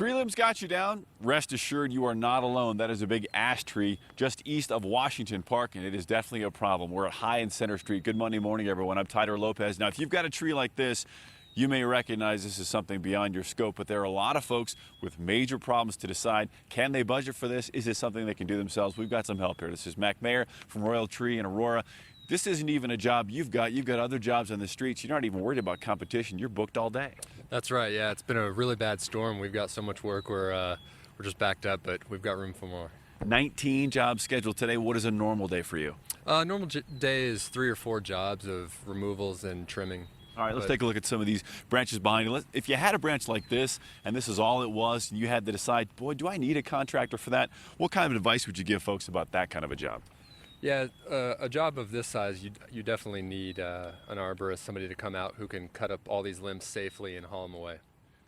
Tree limbs got you down? Rest assured you are not alone. That is a big ash tree just east of Washington Park, and it is definitely a problem. We're at High and Center Street. Good Monday morning, everyone. I'm Tyler Lopez. Now, if you've got a tree like this, you may recognize this is something beyond your scope, but there are a lot of folks with major problems to decide, can they budget for this? Is this something they can do themselves? We've got some help here. This is Mac Mayer from Royal Tree in Aurora. This isn't even a job you've got other jobs on the streets. You're not even worried about competition. You're booked all day. That's right, yeah. It's been a really bad storm. We've got so much work, we're just backed up, but we've got room for more. 19 jobs scheduled today. What is a normal day for you? Normal day is 3 or 4 jobs of removals and trimming. All right, let's take a look at some of these branches behind you. If you had a branch like this, and this is all it was, and you had to decide, boy, do I need a contractor for that? What kind of advice would you give folks about that kind of a job? Yeah, a job of this size, you definitely need an arborist, somebody to come out who can cut up all these limbs safely and haul them away.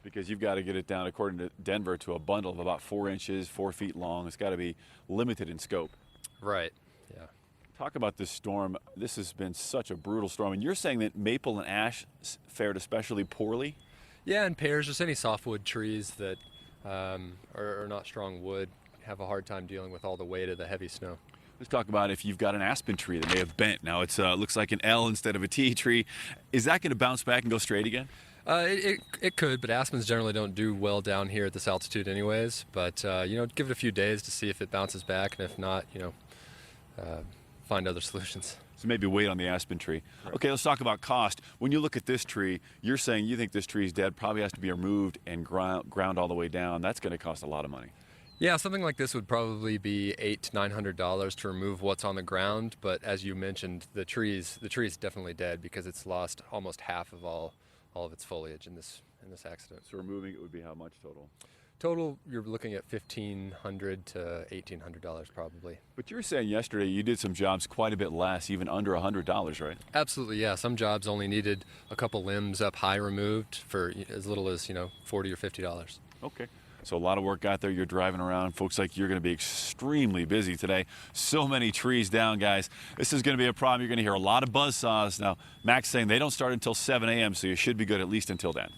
Because you've got to get it down, according to Denver, to a bundle of about 4 inches, 4 feet long. It's got to be limited in scope. Right, yeah. Talk about this storm. This has been such a brutal storm. And you're saying that maple and ash fared especially poorly? Yeah, and pears, just any softwood trees that are not strong wood, have a hard time dealing with all the weight of the heavy snow. Let's talk about if you've got an aspen tree that may have bent. Now it looks like an L instead of a T tree. Is that going to bounce back and go straight again? It could, but aspens generally don't do well down here at this altitude anyways. But, give it a few days to see if it bounces back, and if not, find other solutions. So maybe wait on the aspen tree. Right. Okay, let's talk about cost. When you look at this tree, you're saying you think this tree is dead, probably has to be removed and ground all the way down. That's going to cost a lot of money. Yeah, something like this would probably be $800 to $900 to remove what's on the ground. But as you mentioned, the tree is definitely dead because it's lost almost half of all of its foliage in this accident. So removing it would be how much total? Total, you're looking at $1,500 to $1,800 probably. But you were saying yesterday you did some jobs quite a bit less, even under $100, right? Absolutely, yeah. Some jobs only needed a couple limbs up high removed for as little as $40 or $50. Okay. So a lot of work out there. You're driving around. Folks like you're going to be extremely busy today. So many trees down, guys. This is going to be a problem. You're going to hear a lot of buzz saws. Now, Mac's saying they don't start until 7 a.m., so you should be good at least until then.